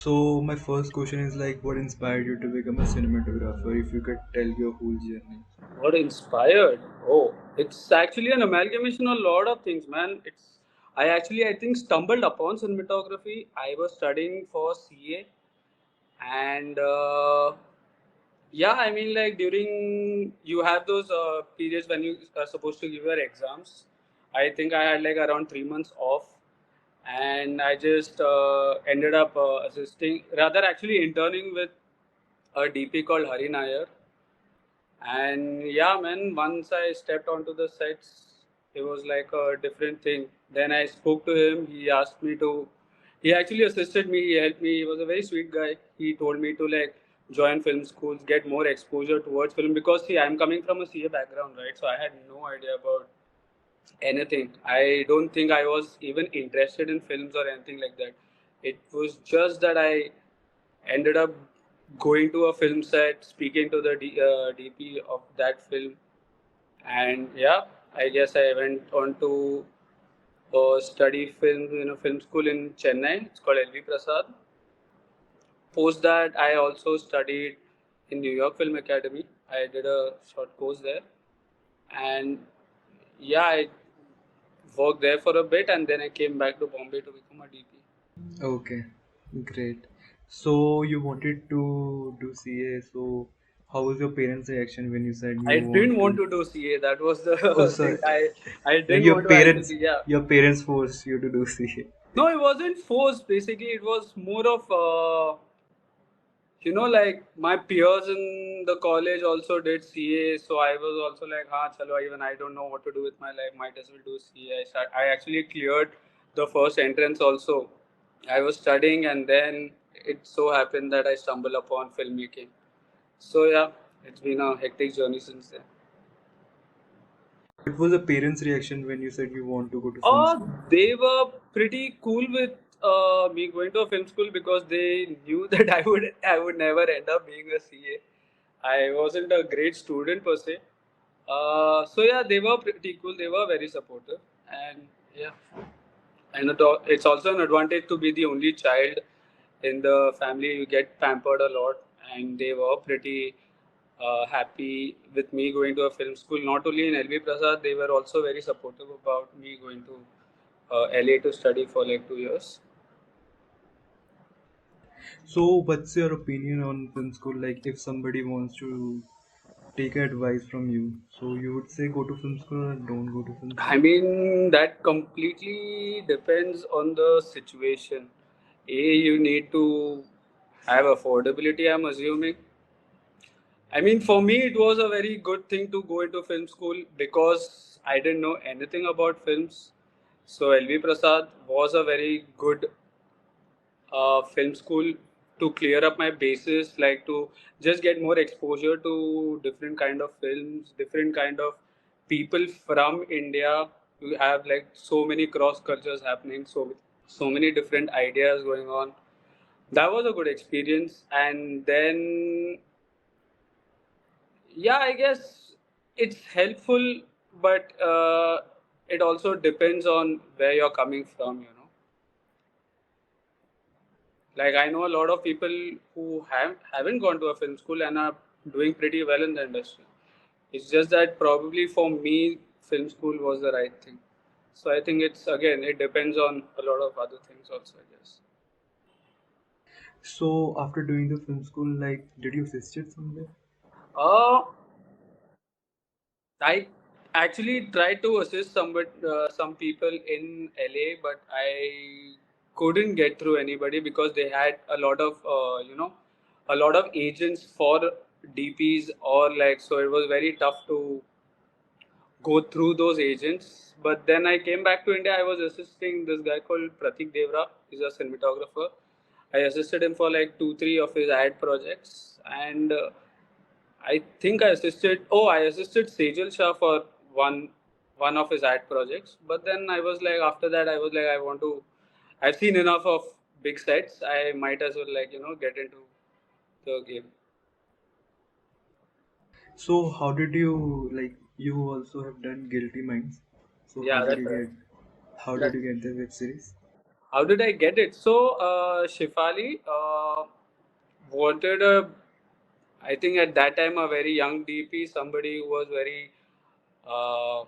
So my first question is like, what inspired you to become a cinematographer? If you could tell your whole journey. What inspired? Oh, it's actually an amalgamation of a lot of things, man. I think stumbled upon cinematography. I was studying for CA, and yeah, I mean, like during you have those periods when you are supposed to give your exams. I think I had like around 3 months off, and I just ended up assisting, rather actually interning with a DP called Hari Nair. And yeah, man, once I stepped onto the sets, it was like a different thing. Then I spoke to him. He asked me to, he actually assisted me. He helped me. He was a very sweet guy. He told me to like join film schools, get more exposure towards film because see, I'm coming from a CA background, right? So I had no idea about anything. I don't think I was even interested in films or anything like that. It was just that I ended up going to a film set, speaking to the DP of that film, and yeah, I guess I went on to study film in a film school in Chennai. It's called LV Prasad. Post that, I also studied in New York Film Academy. I did a short course there, and yeah, I worked there for a bit, and then I came back to Bombay to become a DP. Okay, great. So you wanted to do CA. So how was your parents' reaction when you said you I didn't want want to? to do CA. That was the Oh, thing. sorry. I Like didn't want to actually. Yeah. your parents forced you to do CA. No, it wasn't forced. Basically, it was more of like my peers in the college also did CA, so I was also like, chalo, even I don't know what to do with my life. Might as well do CA. I actually cleared the first entrance also. I was studying, and then it so happened that I stumbled upon filmmaking. So yeah, it's been a hectic journey since then. What was the parents' reaction when you said you want to go to film school? They were pretty cool with me going to a film school because they knew that I would never end up being a CA. I wasn't a great student per se. So yeah, they were pretty cool. They were very supportive, and yeah, and it's also an advantage to be the only child in the family. You get pampered a lot, and they were pretty happy with me going to a film school. Not only in LV Prasad, they were also very supportive about me going to LA to study for like 2 years. So what's your opinion on film school? Like if somebody wants to take advice from you, so you would say go to film school or don't go to film I school? mean, that completely depends on the situation. You need to have affordability, I'm assuming. I mean, for me, it was a very good thing to go into film school because I didn't know anything about films. So, LV Prasad was a very good film school to clear up my bases, like to just get more exposure to different kind of films, different kind of people from India. We have like so many cross cultures happening, so many different ideas going on. That was a good experience, and then yeah, I guess it's helpful, but it also depends on where you're coming from. Like I know a lot of people who haven't gone to a film school and are doing pretty well in the industry. It's just that probably for me, film school was the right thing. So I think it depends on a lot of other things also, I guess. So after doing the film school, like did you assisted somewhere? Uh, I actually tried to assist some people in LA, but I couldn't get through anybody because they had a lot of a lot of agents for DPs or like so it was very tough to go through those agents. But then I came back to India. I was assisting this guy called Pratik Devra. He's a cinematographer. I assisted him for like 2, 3 of his ad projects, and I think I assisted. Oh, I assisted Sejal Shah for one of his ad projects. But then I was like, after that, I was like, I want to. I've seen enough of big sets. I might as well get into the game. So how did you like you also have done Guilty Minds? So Yeah, that's right. how did That's you get the web series? How did I get it? So, Shifali wanted a, I think at that time, a very young DP, somebody who was very, uh,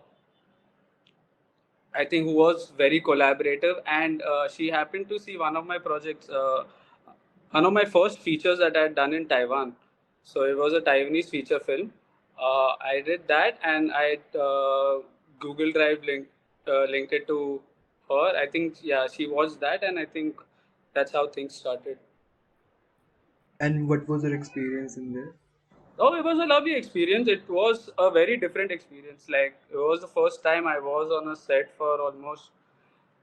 I think, who was very collaborative, and she happened to see one of my projects, one of my first features that I had done in Taiwan. So it was a Taiwanese feature film. I did that, and I Google Drive linked it to her. I think yeah, she watched that, and I think that's how things started. And what was your experience in there? Oh, it was a lovely experience. It was a very different experience. Like it was the first time I was on a set for almost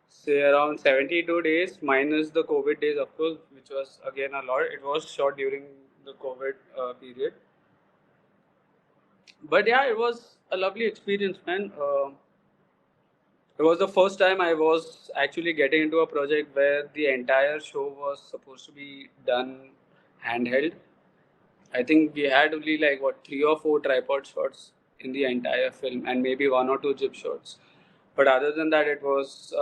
say around 72 days minus the COVID days, of course, which was again a lot. It was shot during the COVID period. But yeah, it was a lovely experience, man. It was the first time I was actually getting into a project where the entire show was supposed to be done handheld. I think we had only like what 3 or 4 tripod shots in the entire film, and maybe 1 or 2 jib shots. But other than that, it was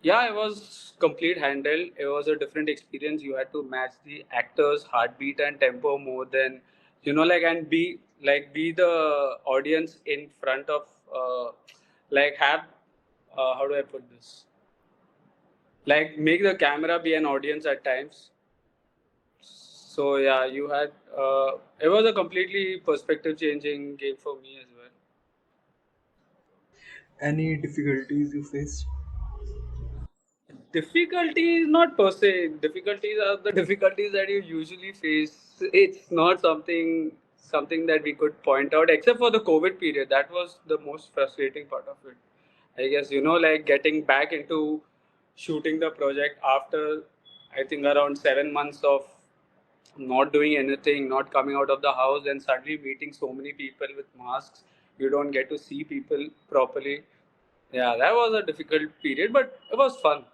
yeah, it was complete handheld. It was a different experience. You had to match the actors' heartbeat and tempo more than like and be the audience in front of like have how do I put this? Like make the camera be an audience at times. So yeah, you had it was a completely perspective changing game for me as well. Any difficulties you faced? Difficulties, not per se. Difficulties are the difficulties that you usually face. It's not something that we could point out, except for the COVID period. That was the most frustrating part of it. I guess like getting back into shooting the project after I think around 7 months of not doing anything, not coming out of the house, and suddenly meeting so many people with masks. You don't get to see people properly. Yeah, that was a difficult period, but it was fun.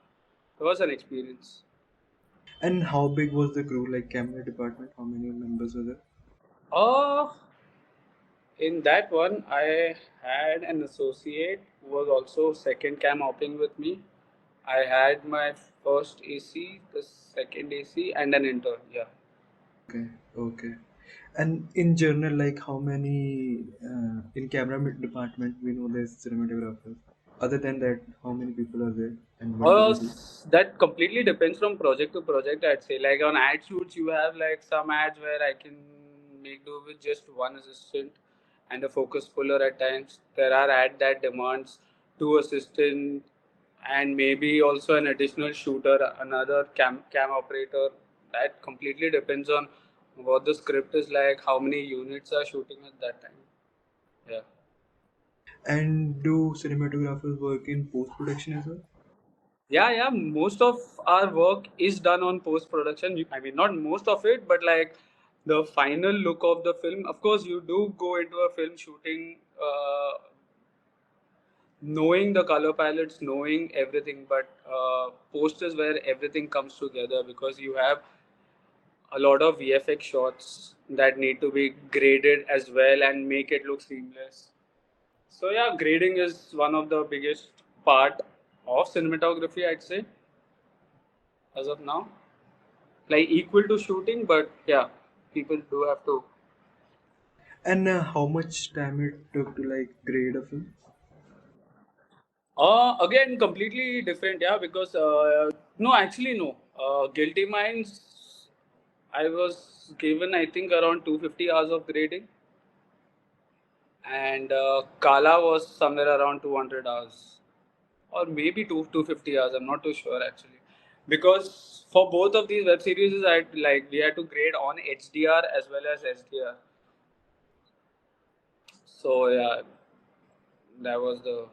It was an experience. And how big was the crew, like camera department? How many members were there? Uh, in that one, I had an associate who was also second cam hopping with me. I had my first AC, the second AC, and an intern. Yeah. Okay, okay. And in general, like how many in department we know there's cinematographers. Other than that, how many people are there and what do they do? That completely depends from project to project. I'd say, like on ad shoots, you have like some ads where I can make do with just one assistant and a focus puller at times. There are ad that demands 2 assistant and maybe also an additional shooter, another cam operator. That completely depends on what the script is like, how many units are shooting at that time. Yeah. And do cinematographers work in post production as well? Yeah, yeah. Most of our work is done on post production. I mean, not most of it, but like the final look of the film. Of course, you do go into a film shooting, knowing the color palettes, knowing everything, but post is where everything comes together because you have a lot of VFX shots that need to be graded as well and make it look seamless. So yeah, grading is one of the biggest part of cinematography, I'd say, as of now. Like equal to shooting, but yeah, people do have to. And how much time it took to like grade a film? Again, completely different, yeah, because no, actually, no. Guilty Minds, I was given, I think, around 250 hours of grading, and Kaala was somewhere around 200 hours, or maybe 250 hours. I'm not too sure actually, because for both of these web series, I like we had to grade on HDR as well as SDR. So yeah, that was the.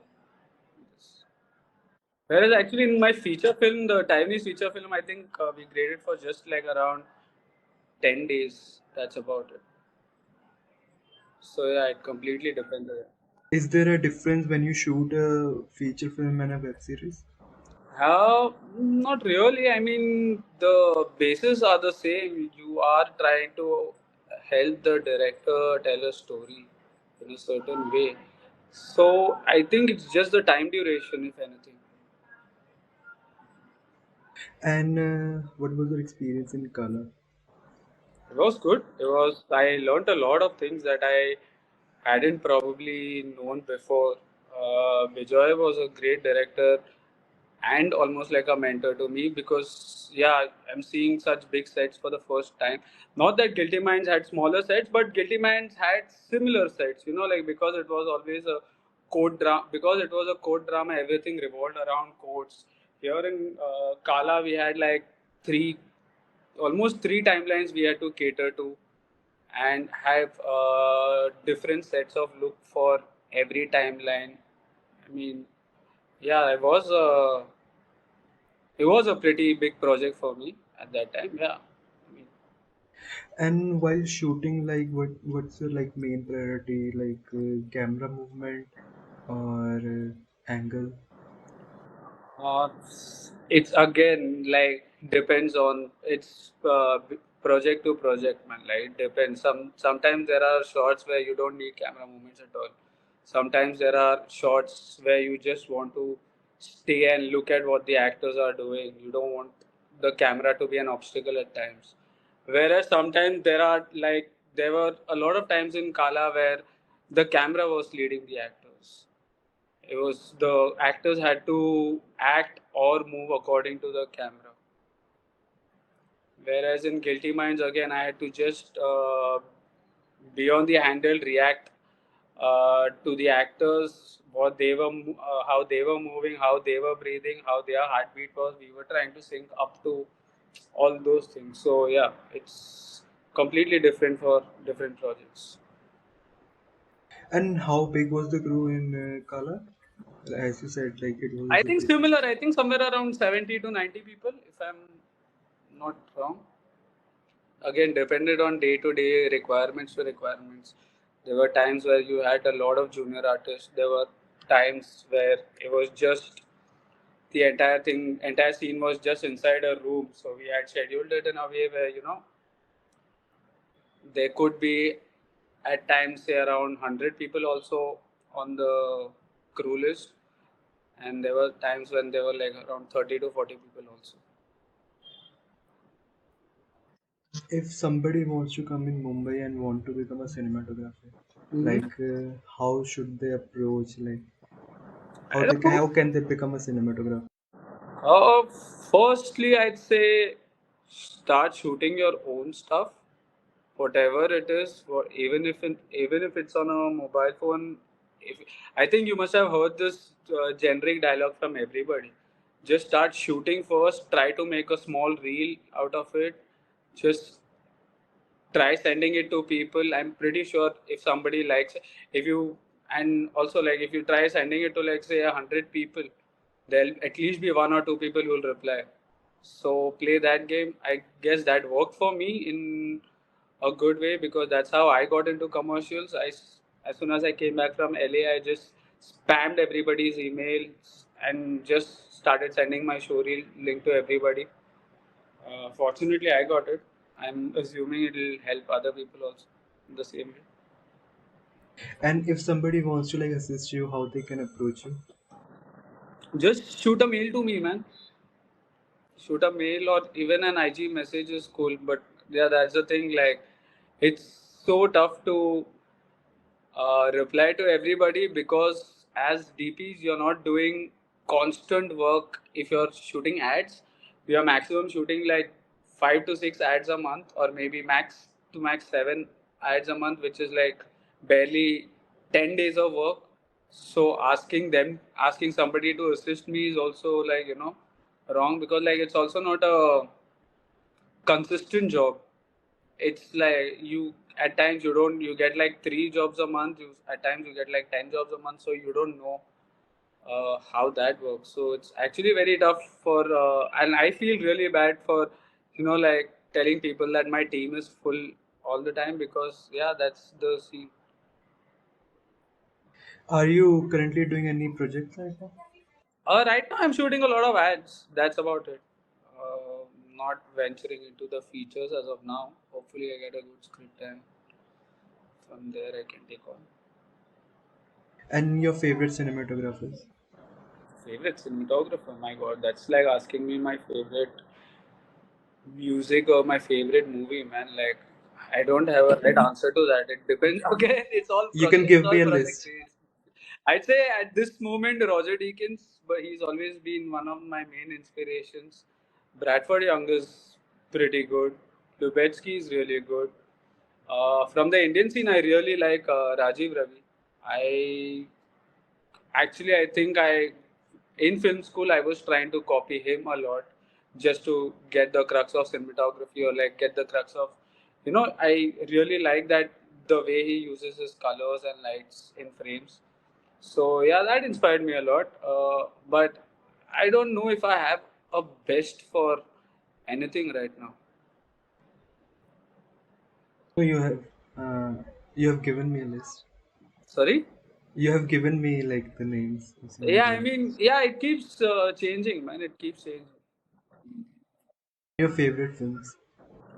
Whereas actually in my feature film, the Taiwanese feature film, I think we graded for just like around 10 days. That's about it. So yeah, it completely depends. Is there a difference when you shoot a feature film and a web series? Not really. I mean, the bases are the same. You are trying to help the director tell a story in a certain way. So I think it's just the time duration, if anything. And what was your experience in color? It was good. It was. I learned a lot of things that I hadn't probably known before. Vijay was a great director and almost like a mentor to me because yeah, I'm seeing such big sets for the first time. Not that Guilty Minds had smaller sets, but Guilty Minds had similar sets. You know, like because it was always a court drama. Because it was a court drama, everything revolved around courts. Here in Kaala, we had like three almost three timelines we had to cater to and have different sets of look for every timeline. I mean, yeah, it was a pretty big project for me at that time. Yeah, I mean, And while shooting, like what's your like main priority, like camera movement or angle? Uh, it's again like depends on it's project to project, man. Like it depends. Sometimes there are shots where you don't need camera movements at all. Sometimes there are shots where you just want to stay and look at what the actors are doing. You don't want the camera to be an obstacle at times. Whereas sometimes there were a lot of times in Kala where the camera was leading the actors. It was the actors had to act or move according to the camera. Whereas in Guilty Minds, again, I had to just be on the handle, react to the actors, how they were moving, how they were breathing, how their heartbeat was. We were trying to sync up to all those things. So yeah, it's completely different for different projects. And how big was the crew in Kala? As you said, like it I was a think big. similar. I think somewhere around 70 to 90 people, if I'm not wrong. Again, depended on day to day requirements to requirements. There were times where you had a lot of junior artists. There were times where it was just the entire scene was just inside a room. So we had scheduled it in a way where there could be at times say around 100 people also on the crew list, and there were times when there were like around 30 to 40 people also. If somebody wants to come in Mumbai and want to become a cinematographer, Mm-hmm. like how should they approach? Like I don't know. how can they become a cinematographer? Firstly, I'd say start shooting your own stuff, whatever it is. Even if it's on a mobile phone. If, I think you must have heard this generic dialogue from everybody. Just start shooting first. Try to make a small reel out of it. Just try sending it to people. I'm pretty sure if somebody likes it, if you and also like if you try sending it to like say 100 people, there'll at least be one or two people who will reply. So play that game. I guess that worked for me in a good way because that's how I got into commercials. As soon as I came back from LA, I just spammed everybody's emails and just started sending my showreel link to everybody. Fortunately, I got it. I'm assuming it will help other people also in the same way. And if somebody wants to like assist you, how they can approach you? Just shoot a mail to me, man. Shoot a mail or even an IG message is cool. But yeah, that's the thing. Like, it's so tough to reply to everybody because as DPs, you're not doing constant work. If you're shooting ads, we are maximum shooting like 5 to 6 ads a month, or maybe max to max 7 ads a month, which is like barely 10 days of work. So asking somebody to assist me is also like wrong because like it's also not a consistent job. It's like you at times you get like 3 jobs a month. At times you get like 10 jobs a month, so you don't know how that works. So it's actually very tough and I feel really bad for like telling people that my team is full all the time because yeah, that's the scene. Are you currently doing any projects right now? Right now I'm shooting a lot of ads. That's about it. Not venturing into the features as of now. Hopefully I get a good script and from there I can take on. And your favorite cinematographers? Favorite cinematographer? My God, that's like asking me my favorite. Music or my favorite movie, man. Like, I don't have a right answer to that. It depends. Again, You can it's give all me a project list. based. I'd say at this moment, Roger Deakins, but he's always been one of my main inspirations. Bradford Young is pretty good. Lubetsky is really good. From the Indian scene, I really like Rajiv Ravi. I Actually, I think in film school, I was trying to copy him a lot just to get the crux of cinematography or like get the crux of, I really like that the way he uses his colors and lights in frames. So yeah, that inspired me a lot. But I don't know if I have a best for anything right now. So you have given me a list. Sorry? You have given me like the names of Yeah, I mean, cinematographers. yeah, it keeps changing, man. It keeps changing. Your favorite films.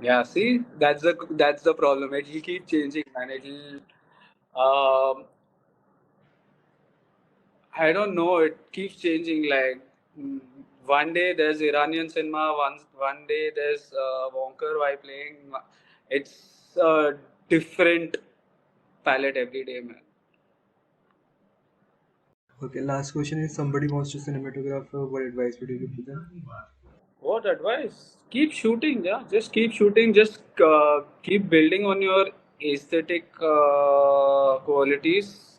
Yeah, see, that's the problem. It'll keep changing, man. Um, I don't know. It keeps changing. Like mm, one day there's Iranian cinema, one day there's Wonker while playing. It's a different palette every day, man. Okay, last question is somebody wants to cinematographer, what advice would you give to them? What advice? Keep shooting, yeah. Just keep shooting. Just keep building on your aesthetic qualities,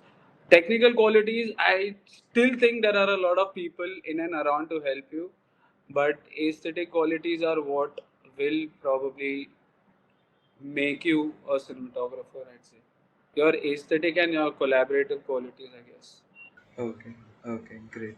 technical qualities. I still think there are a lot of people in and around to help you, but aesthetic qualities are what will probably make you a cinematographer. I'd say your aesthetic and your collaborative qualities, I guess. Okay, okay, great.